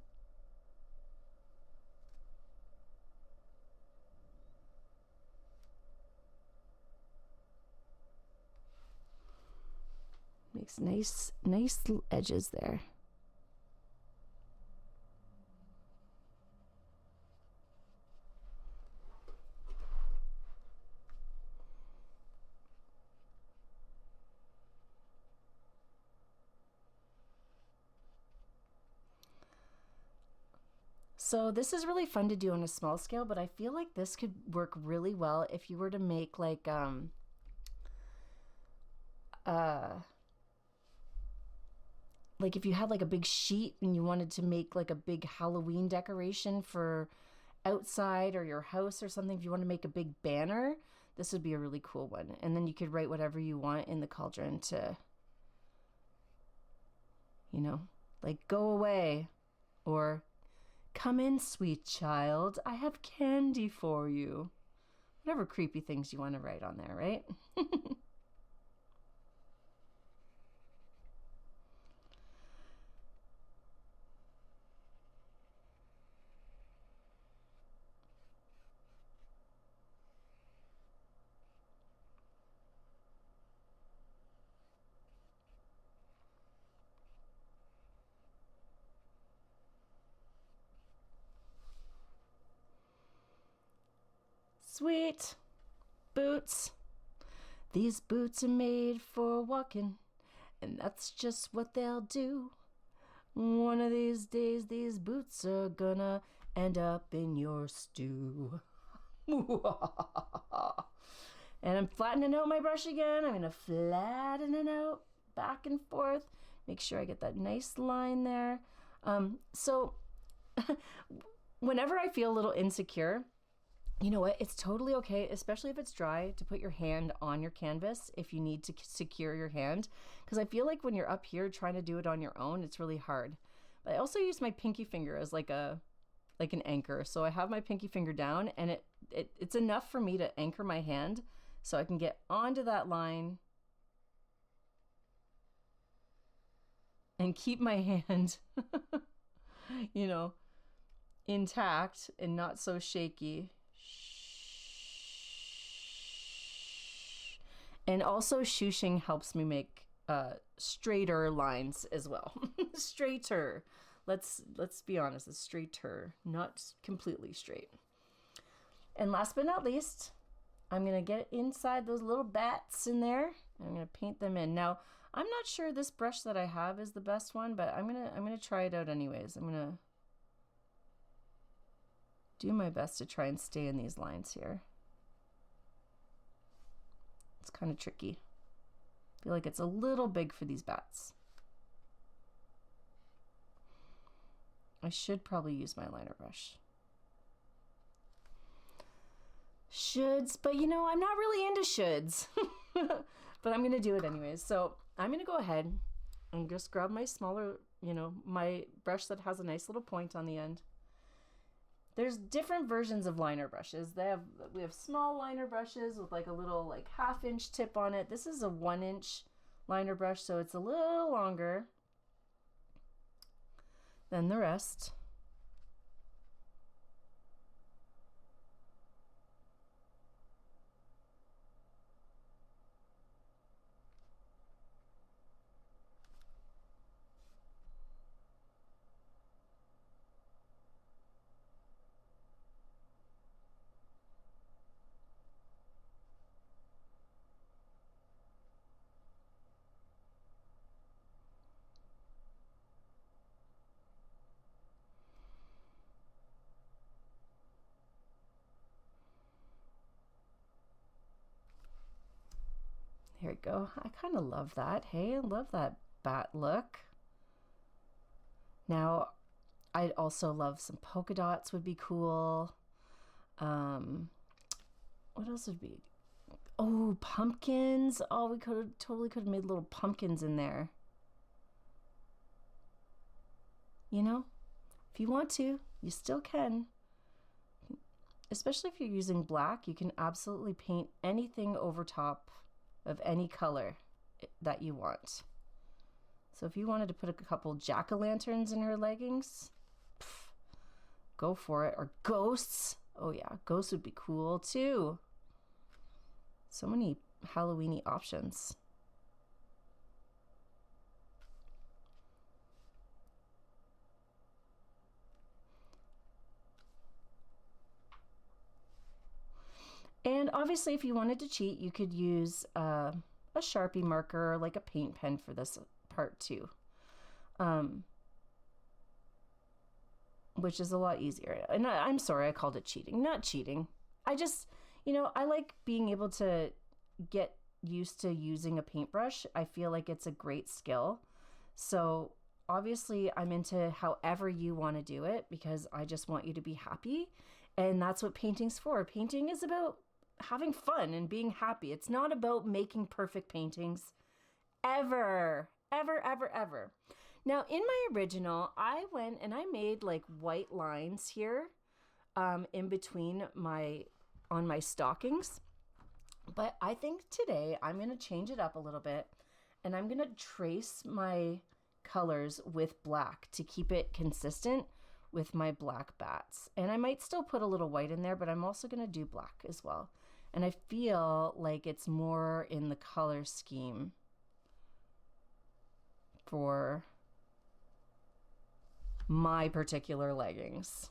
Makes nice edges there. So this is really fun to do on a small scale, but I feel like this could work really well if you were to make like if you had like a big sheet and you wanted to make like a big Halloween decoration for outside or your house or something, if you want to make a big banner, this would be a really cool one. And then you could write whatever you want in the cauldron to, you know, like go away, or come in, sweet child, I have candy for you. Whatever creepy things you want to write on there, right? Sweet boots. These boots are made for walking, and that's just what they'll do. One of these days, these boots are gonna end up in your stew. And I'm flattening out my brush again. I'm gonna flatten it out back and forth. Make sure I get that nice line there. So whenever I feel a little insecure, you know what? It's totally okay, especially if it's dry, to put your hand on your canvas if you need to secure your hand. Because I feel like when you're up here trying to do it on your own, it's really hard. But I also use my pinky finger as like an anchor. So I have my pinky finger down, and it's enough for me to anchor my hand so I can get onto that line and keep my hand, you know, intact and not so shaky. And also shushing helps me make straighter lines as well. Straighter. Let's be honest, it's straighter, not completely straight. And last but not least, I'm gonna get inside those little bats in there. And I'm gonna paint them in. Now, I'm not sure this brush that I have is the best one, but I'm gonna try it out anyways. I'm gonna do my best to try and stay in these lines here. It's kind of tricky. I feel like it's a little big for these bats. I should probably use my liner brush. Shoulds, but you know, I'm not really into shoulds. But I'm gonna do it anyways. So I'm gonna go ahead and just grab my smaller, you know, my brush that has a nice little point on the end. There's different versions of liner brushes. We have small liner brushes with like a little like 1/2 inch tip on it. This is a 1 inch liner brush, so it's a little longer than the rest. Here we go. I kind of love that. Hey, I love that bat look. Now, I'd also love some polka dots would be cool. What else would be? Oh, pumpkins. Oh, we totally could have made little pumpkins in there. You know, if you want to, you still can. Especially if you're using black, you can absolutely paint anything over top of any color that you want. So if you wanted to put a couple jack-o'-lanterns in her leggings, go for it. Or ghosts. Oh yeah, ghosts would be cool too. So many Halloween-y options. And obviously, if you wanted to cheat, you could use a Sharpie marker or like a paint pen for this part too, which is a lot easier. And I'm sorry, I called it cheating. Not cheating. I just, you know, I like being able to get used to using a paintbrush. I feel like it's a great skill. So obviously, I'm into however you want to do it because I just want you to be happy. And that's what painting's for. Painting is about having fun and being happy. It's not about making perfect paintings ever, ever, ever, ever. Now, in my original, I went and I made like white lines here in between on my stockings. But I think today I'm going to change it up a little bit and I'm going to trace my colors with black to keep it consistent with my black bats. And I might still put a little white in there, but I'm also going to do black as well. And I feel like it's more in the color scheme for my particular leggings.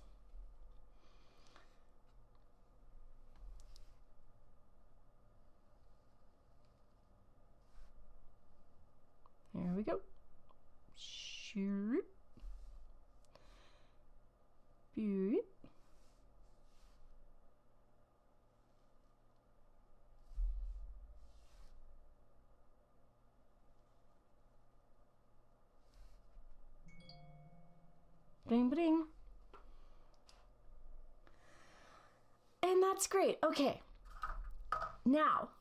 Here we go. Shoop. Boop. Bling, bling. And that's great. Okay. Now,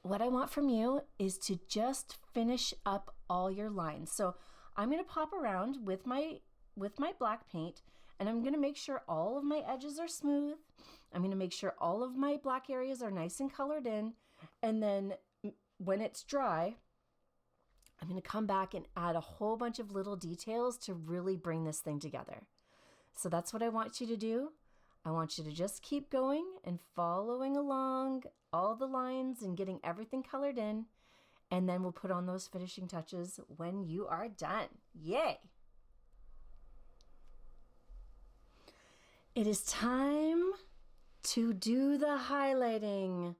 what I want from you is to just finish up all your lines. So I'm going to pop around with my black paint and I'm going to make sure all of my edges are smooth. I'm going to make sure all of my black areas are nice and colored in. And then when it's dry, I'm going to come back and add a whole bunch of little details to really bring this thing together. So that's what I want you to do. I want you to just keep going and following along all the lines and getting everything colored in. And then we'll put on those finishing touches when you are done. Yay! It is time to do the highlighting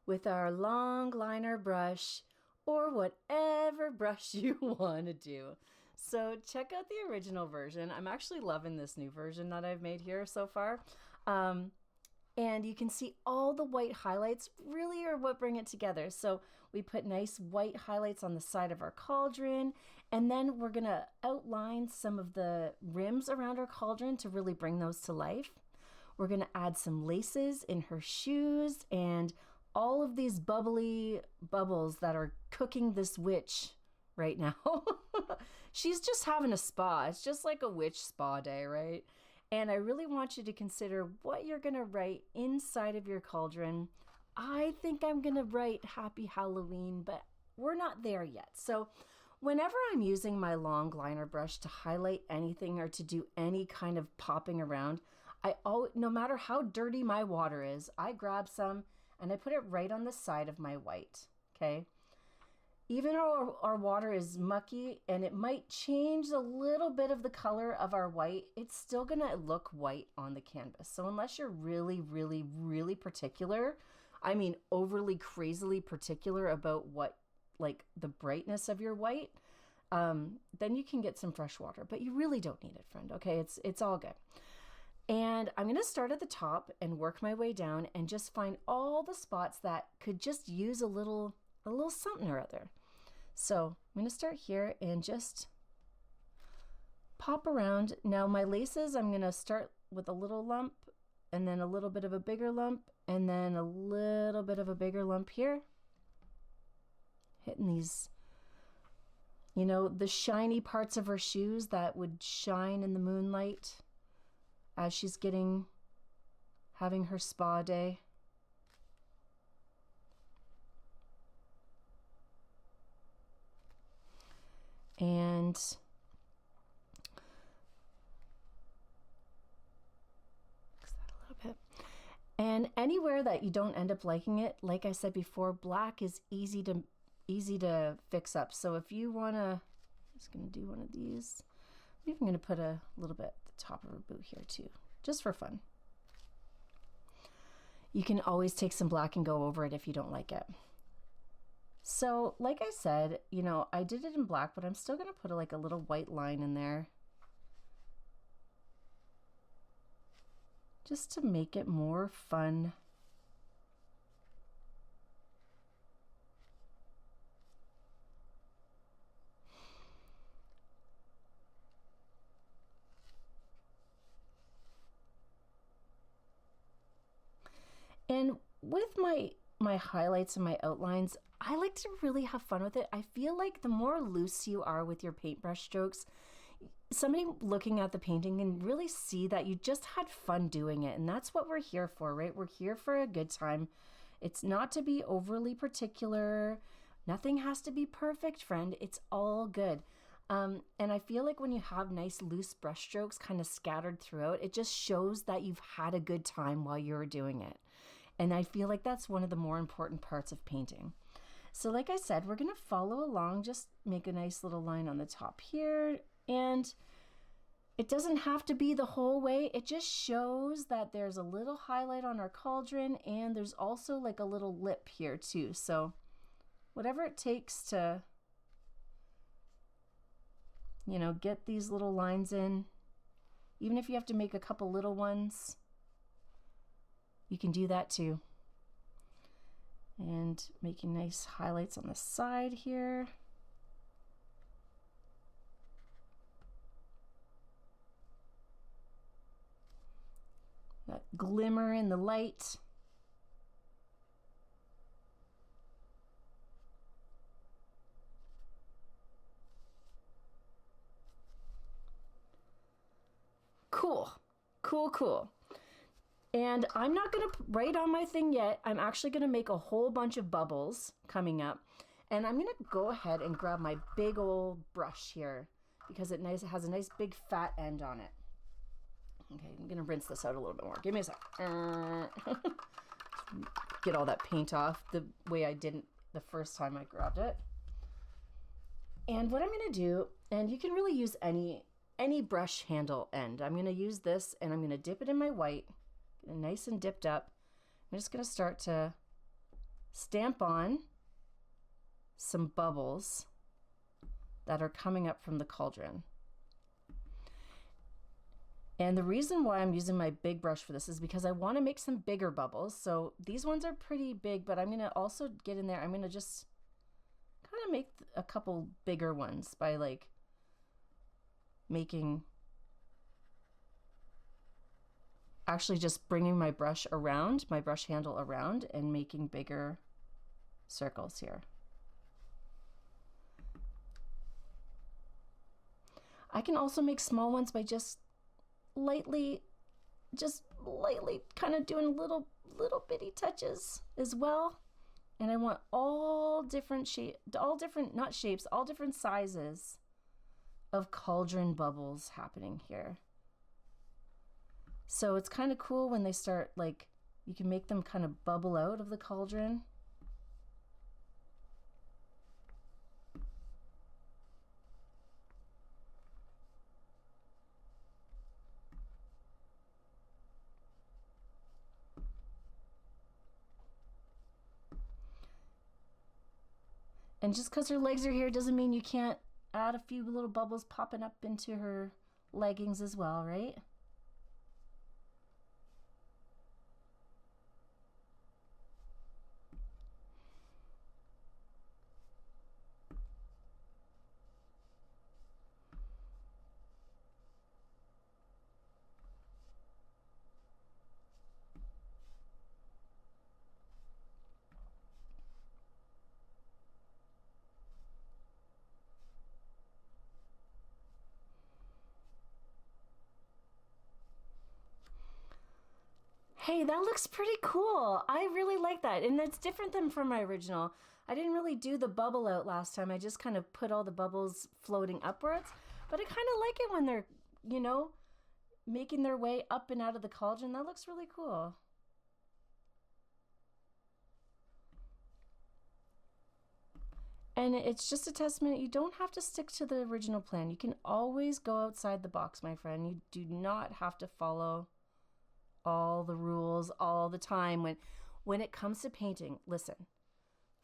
with our long liner brush or whatever brush you want to do. So check out the original version. I'm actually loving this new version that I've made here so far. And you can see all the white highlights really are what bring it together. So we put nice white highlights on the side of our cauldron, and then we're gonna outline some of the rims around our cauldron to really bring those to life. We're gonna add some laces in her shoes and all of these bubbly bubbles that are cooking this witch right now. She's just having a spa. It's just like a witch spa day, right? And I really want you to consider what you're gonna write inside of your cauldron. I think I'm gonna write Happy Halloween, but we're not there yet. So whenever I'm using my long liner brush to highlight anything or to do any kind of popping around, no matter how dirty my water is, I grab some and I put it right on the side of my white, okay? Even though our water is mucky and it might change a little bit of the color of our white, it's still gonna look white on the canvas. So unless you're really, really, really particular, I mean overly crazily particular about what, like the brightness of your white, then you can get some fresh water, but you really don't need it, friend, okay? It's all good. And I'm gonna start at the top and work my way down and just find all the spots that could just use a little something or other. So I'm going to start here and just pop around. Now my laces, I'm going to start with a little lump and then a little bit of a bigger lump and then a little bit of a bigger lump here. Hitting these, you know, the shiny parts of her shoes that would shine in the moonlight as she's having her spa day. And fix that a little bit. And anywhere that you don't end up liking it, like I said before, black is easy to fix up. So if you wanna, I'm just gonna do one of these. I'm even gonna put a little bit at the top of her boot here too, just for fun. You can always take some black and go over it if you don't like it. So like I said, you know, I did it in black, but I'm still going to put like a little white line in there just to make it more fun. And with my highlights and my outlines, I like to really have fun with it. I feel like the more loose you are with your paintbrush strokes, somebody looking at the painting can really see that you just had fun doing it. And that's what we're here for, right? We're here for a good time. It's not to be overly particular. Nothing has to be perfect, friend. It's all good. And I feel like when you have nice loose brush strokes kind of scattered throughout, it just shows that you've had a good time while you were doing it. And I feel like that's one of the more important parts of painting. So like I said, we're going to follow along, just make a nice little line on the top here. And it doesn't have to be the whole way. It just shows that there's a little highlight on our cauldron and there's also like a little lip here too. So whatever it takes to, you know, get these little lines in, even if you have to make a couple little ones, you can do that too. And making nice highlights on the side here. That glimmer in the light. Cool, cool, cool. And I'm not going to write on my thing yet. I'm actually going to make a whole bunch of bubbles coming up. And I'm going to go ahead and grab my big old brush here because it has a nice big fat end on it. Okay, I'm going to rinse this out a little bit more. Give me a sec. Get all that paint off the way I didn't the first time I grabbed it. And what I'm going to do, and you can really use any brush handle end. I'm going to use this and I'm going to dip it in my white, nice and dipped up. I'm just going to start to stamp on some bubbles that are coming up from the cauldron. And the reason why I'm using my big brush for this is because I want to make some bigger bubbles. So these ones are pretty big, but I'm going to also get in there. I'm going to just kind of make a couple bigger ones by like actually just bringing my brush around, my brush handle around, and making bigger circles here. I can also make small ones by just lightly kind of doing little bitty touches as well. And I want all different sizes of cauldron bubbles happening here. So it's kind of cool when they start, like, you can make them kind of bubble out of the cauldron. And just because her legs are here doesn't mean you can't add a few little bubbles popping up into her leggings as well, right? Hey, that looks pretty cool. I really like that. And that's different than from my original. I didn't really do the bubble out last time. I just kind of put all the bubbles floating upwards. But I kind of like it when they're, you know, making their way up and out of the cauldron. That looks really cool. And it's just a testament. You don't have to stick to the original plan. You can always go outside the box, my friend. You do not have to follow all the rules all the time. When it comes to painting, listen,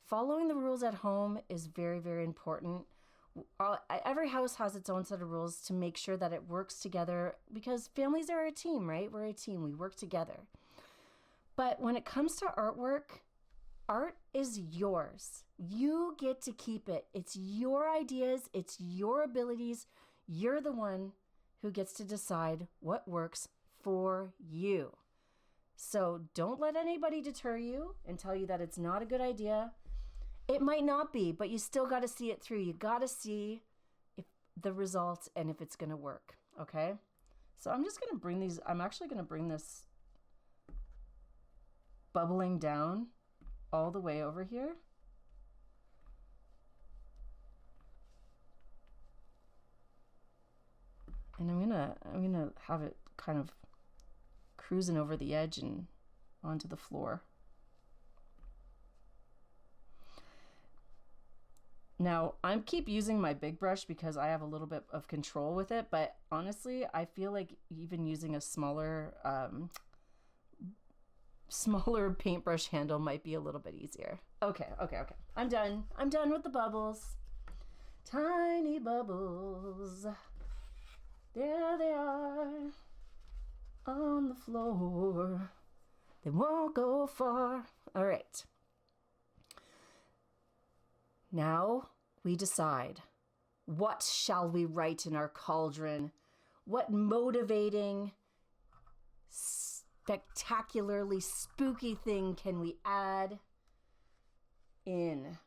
following the rules at home is very, very important. Every house has its own set of rules to make sure that it works together, because families are a team, right? We're a team. We work together. But when it comes to artwork, art is yours. You get to keep it. It's your ideas. It's your abilities. You're the one who gets to decide what works for you. So don't let anybody deter you and tell you that it's not a good idea. It might not be, but you still got to see it through. You got to see if the results and if it's going to work. Okay. So I'm just going to bring these, I'm actually going to bring this bubbling down all the way over here. And I'm gonna have it kind of cruising over the edge and onto the floor. Now, I keep using my big brush because I have a little bit of control with it, but honestly, I feel like even using a smaller paintbrush handle might be a little bit easier. Okay. I'm done with the bubbles. Tiny bubbles. There they are on the floor. They won't go far. All right. Now we decide, what shall we write in our cauldron? What motivating, spectacularly spooky thing can we add in?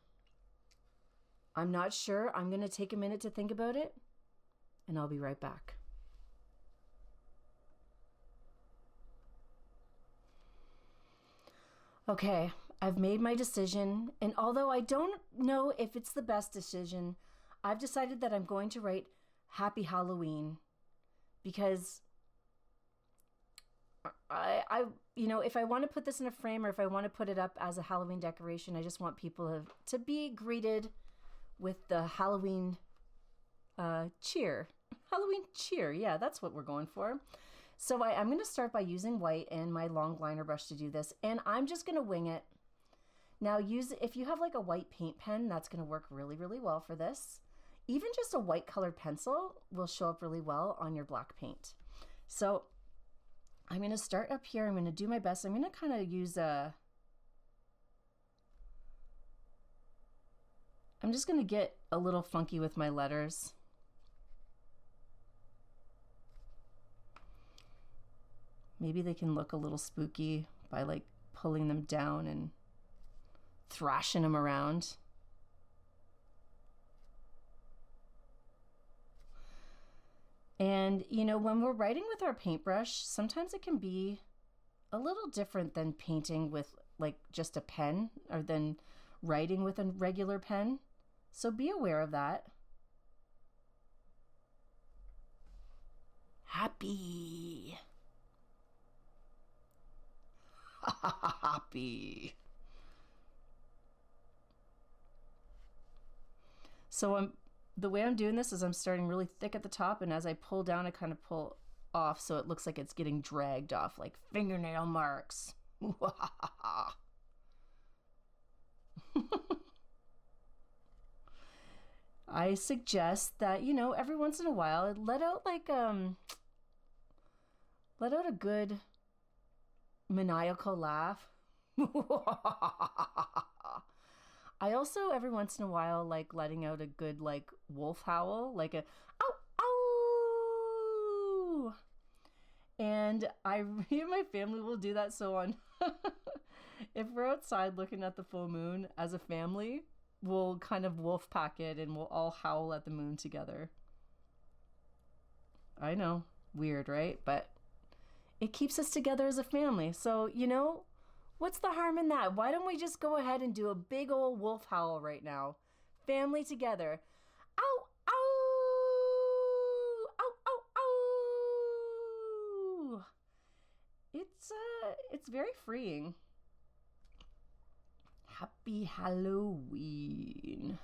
I'm not sure. I'm going to take a minute to think about it, and I'll be right back. Okay, I've made my decision, and although I don't know if it's the best decision, I've decided that I'm going to write Happy Halloween, because I if I want to put this in a frame, or if I want to put it up as a Halloween decoration, I just want people to be greeted with the Halloween cheer. Halloween cheer. Yeah, that's what we're going for. So I'm going to start by using white and my long liner brush to do this. And I'm just going to wing it. Now if you have like a white paint pen, that's going to work really, really well for this. Even just a white colored pencil will show up really well on your black paint. So I'm going to start up here. I'm going to do my best. I'm going to kind of use I'm just going to get a little funky with my letters. Maybe they can look a little spooky by like pulling them down and thrashing them around. And, you know, when we're writing with our paintbrush, sometimes it can be a little different than painting with like just a pen or than writing with a regular pen. So be aware of that. Happy. Happy. So the way I'm doing this is I'm starting really thick at the top, and as I pull down, I kind of pull off so it looks like it's getting dragged off, like fingernail marks. I suggest that, you know, every once in a while, let out a good maniacal laugh. I also every once in a while like letting out a good like wolf howl, like a ow ow. And me and my family will do that. So on if we're outside looking at the full moon as a family, we'll kind of wolf pack it and we'll all howl at the moon together. I know, weird, right? But it keeps us together as a family. So, you know, what's the harm in that? Why don't we just go ahead and do a big old wolf howl right now? Family together. Ow, ow, ow, ow, ow. It's very freeing. Happy Halloween.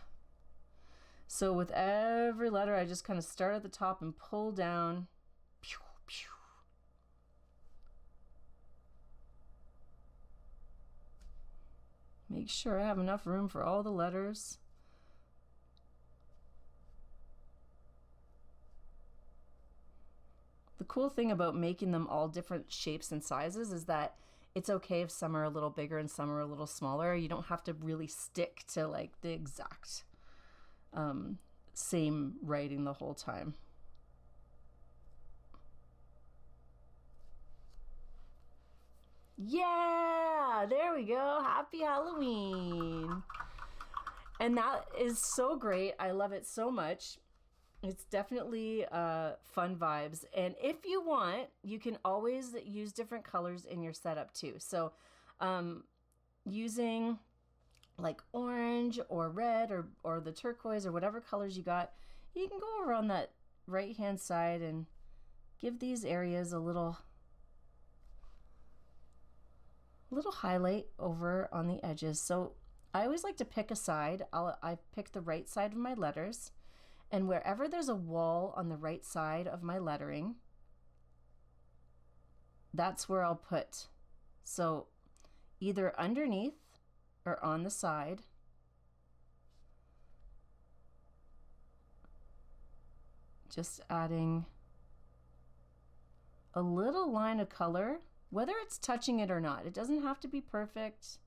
So with every letter, I just kind of start at the top and pull down. Pew, pew. Make sure I have enough room for all the letters. The cool thing about making them all different shapes and sizes is that it's okay if some are a little bigger and some are a little smaller. You don't have to really stick to like the exact same writing the whole time. Yeah, there we go. Happy Halloween. And that is so great. I love it so much. It's definitely fun vibes. And if you want, you can always use different colors in your setup too. So using like orange or red or the turquoise or whatever colors you got, you can go over on that right hand side and give these areas a little highlight over on the edges. So I always like to pick a side. I pick the right side of my letters, and wherever there's a wall on the right side of my lettering, that's where I'll put. So either underneath or on the side. Just adding a little line of color, whether it's touching it or not. It doesn't have to be perfect,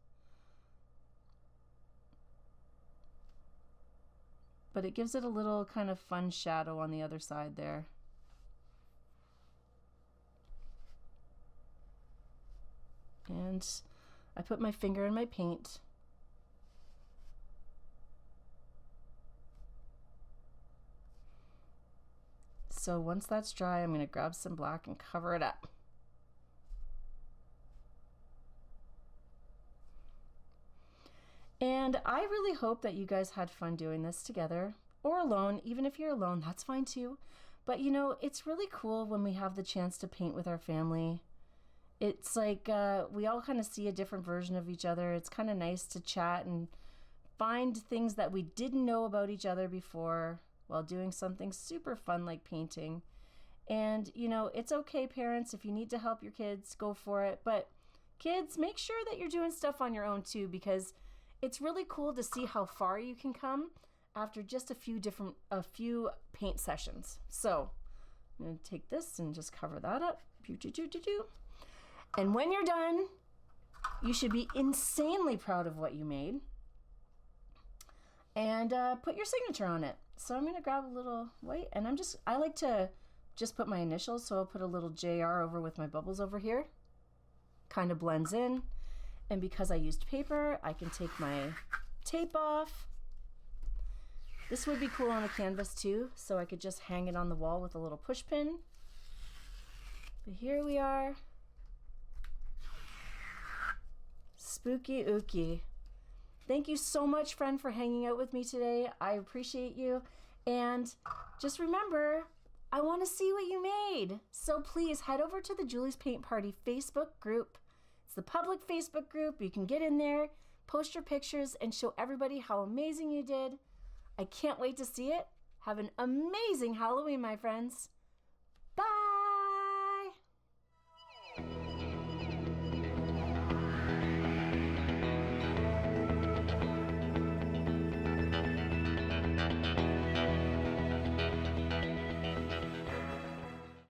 but it gives it a little kind of fun shadow on the other side there. And I put my finger in my paint. So once that's dry, I'm going to grab some black and cover it up. And I really hope that you guys had fun doing this together or alone. Even if you're alone, that's fine too. But you know, it's really cool when we have the chance to paint with our family. It's like we all kind of see a different version of each other. It's kind of nice to chat and find things that we didn't know about each other before. while doing something super fun like painting. And, you know, it's okay, parents, if you need to help your kids, go for it. But kids, make sure that you're doing stuff on your own too, because it's really cool to see how far you can come after just a few paint sessions. So I'm going to take this and just cover that up. And when you're done, you should be insanely proud of what you made. And put your signature on it. So I'm going to grab a little white, and I like to just put my initials, so I'll put a little JR over with my bubbles over here. Kind of blends in. And because I used paper, I can take my tape off. This would be cool on a canvas too, so I could just hang it on the wall with a little push pin. But here we are. Spooky ooky. Thank you so much, friend, for hanging out with me today. I appreciate you. And just remember, I want to see what you made. So please head over to the Julie's Paint Party Facebook group. It's the public Facebook group. You can get in there, post your pictures, and show everybody how amazing you did. I can't wait to see it. Have an amazing Halloween, my friends. Bye!